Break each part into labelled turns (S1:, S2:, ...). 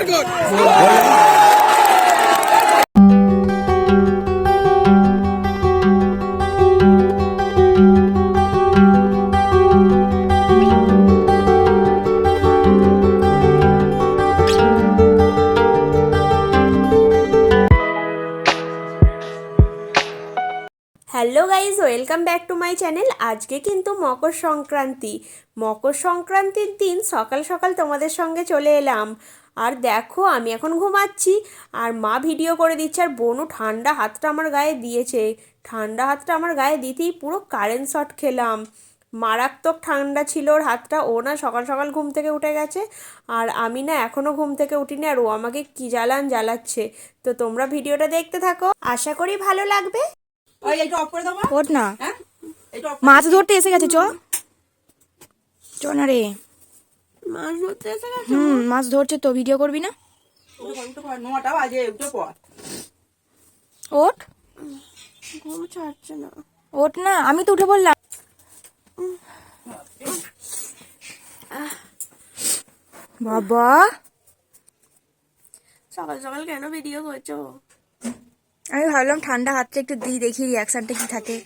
S1: Hello guys, welcome back to my channel. আজকে কিন্তু মকর সংক্রান্তির দিন সকাল সকাল তোমাদের সঙ্গে চলে এলাম। আর দেখো আমি এখন ঘুমাচ্ছি আর মা ভিডিও করে দিচ্ছে, আর বোনও ঠান্ডা হাতটা আমার গায়ে দিয়েছে। ঠান্ডা হাতটা আমার গায়ে দিতেই পুরো কারেন্ট শট খেলাম। মারাত্মক ঠান্ডা ছিল ওর হাতটা। ও না সকাল সকাল ঘুম থেকে উঠে গেছে, আর আমি না এখনও ঘুম থেকে উঠিনি, আর ও আমাকে কি জ্বালাচ্ছে। তো তোমরা ভিডিওটা দেখতে থাকো, আশা করি ভালো লাগবে।
S2: ওঠ না, মাছ ধরতে এসে গেছে। চ না রে,
S1: মাছ ধরতে এসে গেছে।
S2: মাছ ধরছে তো, ভিডিও করবি না? ওঠ,
S1: ঘুম ছাড়ছে না।
S2: ওঠ না, আমি তো উঠে বললাম। বাবা
S1: সকাল সকাল কেন ভিডিও করছো?
S2: আমি ভাবলাম ঠান্ডা হাতটা একটু দিই, দেখি রিয়াকশনটা কি থাকে।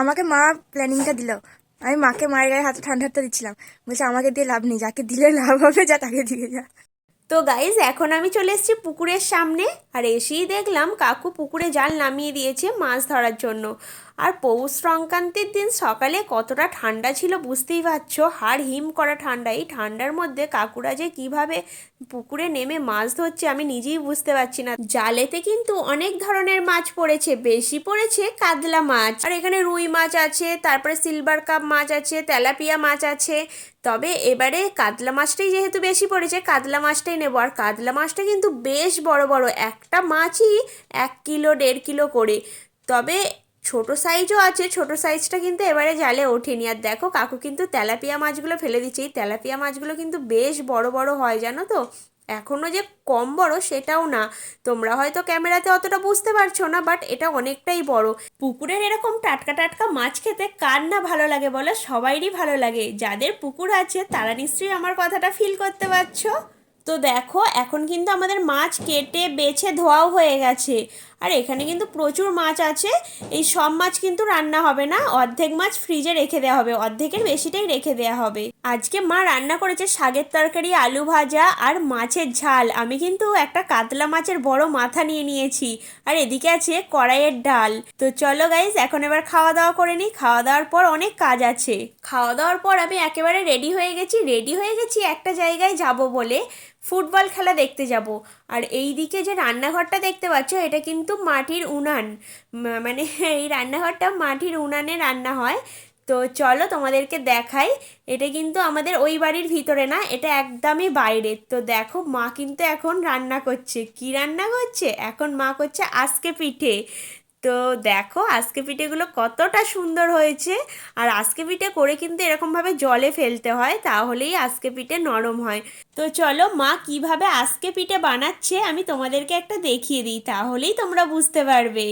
S2: আমাকে মা প্ল্যানিংটা দিল। আমি মাকে মায়ের গায়ে হাতে ঠান্ডা হাতটা দিচ্ছিলাম। বলছে আমাকে দিয়ে লাভ নেই, যাকে দিলে লাভ হবে যা তাকে দিয়ে যা।
S1: তো গাইজ এখন আমি চলে এসেছি পুকুরের সামনে, আর এসেই দেখলাম কাকু পুকুরে জাল নামিয়ে দিয়েছে মাছ ধরার জন্য। আর পৌষ সংক্রান্তির দিন সকালে কতটা ঠান্ডা ছিল বুঝতেই পারছো, হাড় হিম করা ঠান্ডা। এই ঠান্ডার মধ্যে কাকুরা যে কিভাবে পুকুরে নেমে মাছ ধরছে আমি নিজেই বুঝতে পারছি না। জালেতে কিন্তু অনেক ধরনের মাছ পড়েছে, বেশি পড়েছে কাতলা মাছ, আর এখানে রুই মাছ আছে, তারপরে সিলভার কাপ মাছ আছে, তেলাপিয়া মাছ আছে। তবে এবারে কাতলা মাছটাই যেহেতু বেশি পড়েছে, কাতলা মাছটাই নেবো। আর কাতলা মাছটা কিন্তু বেশ বড় বড়, একটা মাছই 1 কিলো 1.5 কিলো করে। তবে ছোট সাইজও আছে, ছোট সাইজটা কিন্তু এবারে জালে ওঠেনি। আর দেখো কাকু কিন্তু তেলাপিয়া মাছগুলো ফেলে দিচ্ছে। এই তেলাপিয়া মাছগুলো কিন্তু বেশ বড় বড় হয় জানো তো, এখনও যে কম বড় সেটাও না। তোমরা হয়তো ক্যামেরাতে অতটা বুঝতে পারছো না, বাট এটা অনেকটাই বড়। পুকুরের এরকম টাটকা টাটকা মাছ খেতে কার না ভালো লাগে বলো? সবাইরই ভালো লাগে। যাদের পুকুর আছে তারা নিশ্চয়ই আমার কথাটা ফিল করতে পারছো। তো দেখো এখন কিন্তু আমাদের মাছ কেটে বেছে ধোয়াও হয়ে গেছে, আর এখানে কিন্তু প্রচুর মাছ আছে। এই সব মাছ কিন্তু রান্না হবে না, অর্ধেক মাছ ফ্রিজে রেখে দেওয়া হবে, অর্ধেকের বেশিটাই রেখে দেওয়া হবে। আজকে মা রান্না করেছে শাকের তরকারি, আলু ভাজা আর মাছের ঝাল। আমি কিন্তু একটা কাতলা মাছের বড় মাথা নিয়ে নিয়েছি, আর এদিকে আছে কড়াইয়ের ডাল। তো চলো গাইজ এখন এবার খাওয়া দাওয়া করে নিই। খাওয়া দাওয়ার পর অনেক কাজ আছে। খাওয়া দাওয়ার পর আমি একেবারে রেডি হয়ে গেছি একটা জায়গায় যাব বলে, ফুটবল খেলা দেখতে যাব। আর এই দিকে যে রান্নাঘরটা দেখতে পাচ্ছ এটা কিন্তু মাটির উনান, মানে এই রান্নাঘরটা মাটির উনানে রান্না হয়। তো চলো তোমাদেরকে দেখাই। এটা কিন্তু আমাদের ওই বাড়ির ভিতরে না, এটা একদমই বাইরে। তো দেখো মা কিন্তু এখন রান্না করছে। কি রান্না করছে? এখন মা করছে আজকে পিঠে। তো দেখো আজকে পিঠেগুলো কতটা সুন্দর হয়েছে। আর আজকে পিঠে করে কিন্তু এরকমভাবে জলে ফেলতে হয়, তাহলেই আজকে পিঠে নরম হয়। তো চলো মা কিভাবে আজকে পিঠে বানাচ্ছে আমি তোমাদেরকে একটা দেখিয়ে দিই, তাহলেই তোমরা বুঝতে পারবে।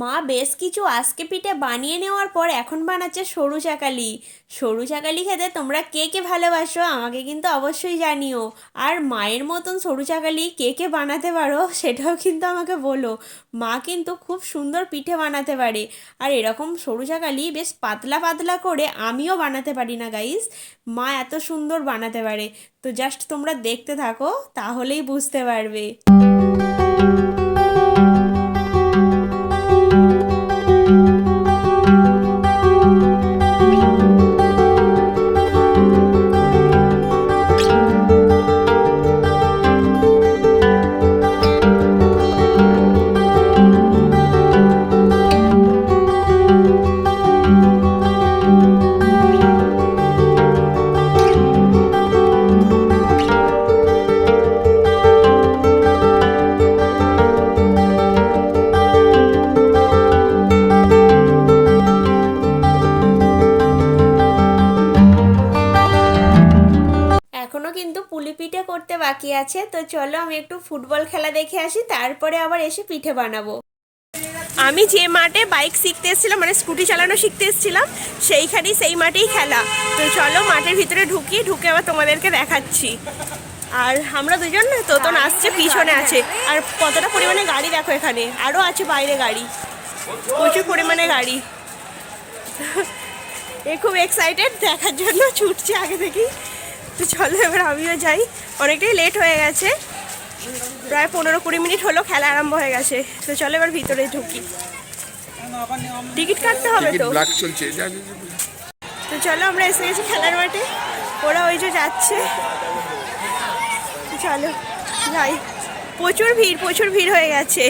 S1: মা বেশ কিছু আজকে পিঠে বানিয়ে নেওয়ার পর এখন বানাচ্ছে সরু চাকালি। সরু চাকালি খেতে তোমরা কে কে ভালোবাসো আমাকে কিন্তু অবশ্যই জানিও। আর মায়ের মতন সরু চাকালি কে কে বানাতে পারো সেটাও কিন্তু আমাকে বলো। মা কিন্তু খুব সুন্দর পিঠে বানাতে পারে, আর এরকম সরু চাকালি বেশ পাতলা পাতলা করে আমিও বানাতে পারি না গাইস, মা এত সুন্দর বানাতে পারে। তো জাস্ট তোমরা দেখতে থাকো, তাহলেই বুঝতে পারবে। পুলি পিঠে করতে বাকি আছে। তো চলো আমি একটু ফুটবল খেলা দেখে আসি, তারপরে আবার এসে পিঠে বানাবো। আমি যে মাঠে বাইক শিখতে এসেছিলাম, মানে স্কুটি চালানো শিখতে এসেছিলাম, সেই মাঠেই খেলা। তো চলো মাঠের ভিতরে ঢুকে আবার তোমাদেরকে দেখাচ্ছি। আর আমরা দুজন, তোতন আসছে পিছনে আছে। আর কতটা পরিমাণে গাড়ি দেখো, এখানে আরও আছে বাইরে গাড়ি, প্রচুর পরিমাণে গাড়ি। এ খুব এক্সাইটেড দেখার জন্য, ছুটছে আগে থেকেই। তো চলো এবার আমিও যাই, অনেকটাই লেট হয়ে গেছে, প্রায় 15-20 মিনিট হলো খেলা আরম্ভ হয়ে গেছে। তো চলো এবার ভিতরে ঢুকি, টিকিট কাটতে হবে তো। তো চলো আমরা এসে গেছি খেলার মাঠে, ওরা ওই যে যাচ্ছে। চলো যাই, প্রচুর ভিড় হয়ে গেছে।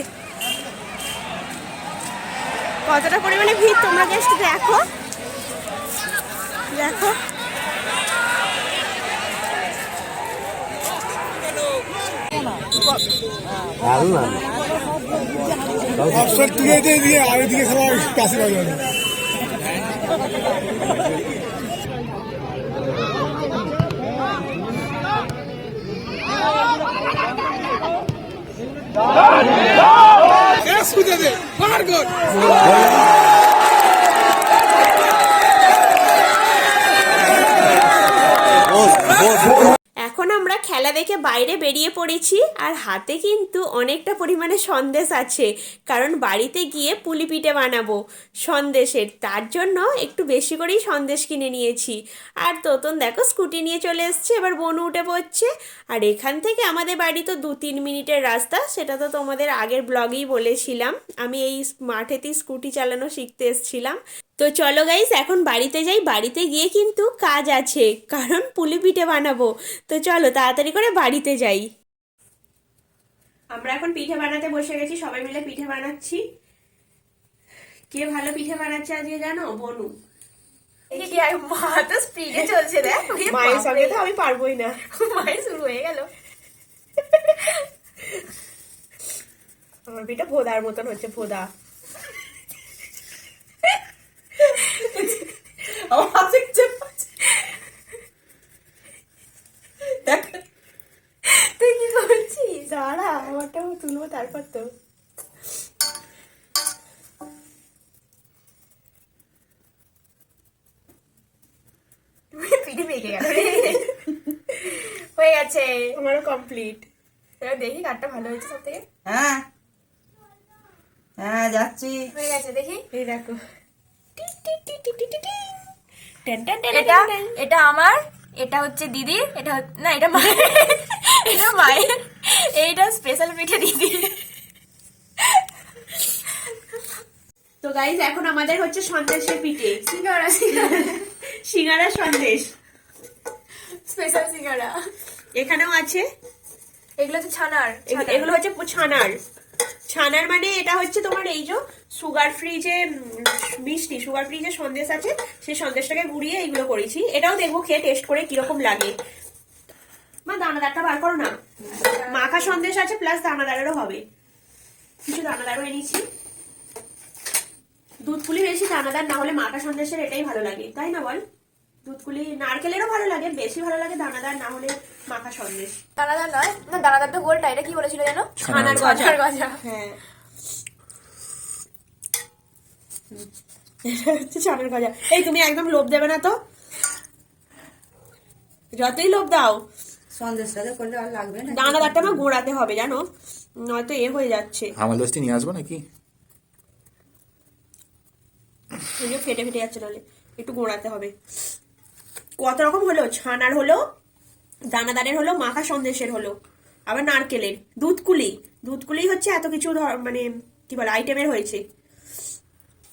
S1: কতটা পরিমাণে ভিড় তোমরা জাস্ট দেখো।
S3: তুলে দিয়ে আর এদিকে সবাই কাছে পাবে।
S1: এখন আমরা খেলা দেখে বাইরে বেরিয়ে পড়েছি, আর হাতে কিন্তু অনেকটা পরিমাণে সন্দেশ আছে, কারণ বাড়িতে গিয়ে পুলি পিঠে বানাবো সন্দেশের। তার জন্য একটু বেশি করেই সন্দেশ কিনে নিয়েছি। আর তোতন দেখো স্কুটি নিয়ে চলে এসছে, এবার বনু উঠে পড়ছে। আর এখান থেকে আমাদের বাড়ি তো 2-3 মিনিটের রাস্তা, সেটা তো তোমাদের আগের ব্লগেই বলেছিলাম। আমি এই মাঠেতেই স্কুটি চালানো শিখতে এসেছিলাম। তো চলো গাইস এখন বাড়িতে যাই, বাড়িতে গিয়ে কিন্তু কাজ আছে, কারণ পুলি পিঠে বানাবো। তো চলো তাড়াতাড়ি করে বাড়িতে যাই। আমরা এখন পিঠে বানাতে বসে গেছি, সবাই মিলে পিঠে বানাচ্ছি। কে ভালো পিঠে বানাচ্ছে আজকে জানো? বনু।
S2: মা তো স্পিডে চলছে, দেখ
S1: মায়ের সঙ্গে তো আমি পারবোই না,
S2: মায়ের শুরু হয়ে গেল।
S1: আমার পিঠে ভোদার মতন হচ্ছে, ভোদা।
S2: তুই কি করছিস?
S1: দাঁড়া আমারটাও তুলবো তারপর তো।
S2: পিঠে পেকে গেল হয়ে গেছে,
S1: আমারও কমপ্লিট।
S2: এবার দেখি কাঠটা ভালো হয়েছে সব থেকে।
S4: হ্যাঁ হ্যাঁ যাচ্ছি।
S2: হয়ে গেছে দেখি।
S1: এই দেখো,
S2: এটা এটা আমার, এটা হচ্ছে দিদির, এটা না এটা মায়ের, এটা মায়ের, এইটা স্পেশাল পিঠে দিদি।
S1: তো গাইজ এখন আমাদের হচ্ছে সন্দেশের পিঠে,
S2: সিঙ্গারা
S1: সিঙ্গারা সন্দেশ।
S2: স্পেশাল সিঙ্গারা
S1: এখানেও আছে,
S2: এগুলো হচ্ছে ছানার,
S1: এগুলো হচ্ছে ছানার মানে এটা হচ্ছে তোমার এই যে সুগার ফ্রি যে মিষ্টি, সুগার ফ্রি যে সন্দেশ আছে, সেই সন্দেশটাকে গুঁড়িয়ে এইগুলো করেছি। এটাও দেখবো খেয়ে টেস্ট করে কিরকম লাগে। মা দানাদারটা বার করো না, মাখা সন্দেশ আছে প্লাস দানাদারেরও হবে। কিছু দানাদারও এনেছি, দুধ পুলি বেশি দানাদার না হলে মাখা সন্দেশের এটাই ভালো লাগে, তাই না বল? দুধ পুলি নারকেলেরও ভালো লাগে, বেশি ভালো লাগে দানাদার না হলে মাখা সন্দেশ।
S2: দানাদার নয় না, দানাদার তো গোলটা, এটা কি বলেছিল জানো?
S1: ছানার গজা। হ্যাঁ এটা হচ্ছে ছানার গজা। এই তুমি একদম লোভ দেবে না তো, যতই লোভ দাও
S4: সন্দেশটা করলে আর লাগবে না।
S1: দানাদারটা আমার গোড়াতে হবে জানো, নয়তো এ হয়ে যাচ্ছে।
S3: আমার দোস্তি নিয়ে আসবো নাকি?
S1: এই যে ফেটে যাচ্ছে, নাহলে একটু গোড়াতে হবে। কত রকম হলো, ছানার হলো, দানাদারের হলো, মাখা সন্দেশের হলো, আবার নারকেলের, দুধকুলি হচ্ছে এত কিছু মানে কি বলে আইটেমের হয়েছে।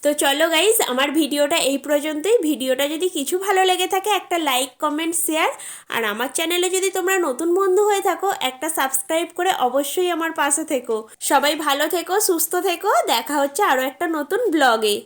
S1: তো চলো গাইজ আমার ভিডিওটা এই পর্যন্তই। ভিডিওটা যদি কিছু ভালো লেগে থাকে একটা লাইক কমেন্ট শেয়ার, আর আমার চ্যানেলে যদি তোমরা নতুন বন্ধু হয়ে থাকো একটা সাবস্ক্রাইব করে অবশ্যই আমার পাশে থেকো। সবাই ভালো থেকো, সুস্থ থেকো, দেখা হচ্ছে আরো একটা নতুন ব্লগে।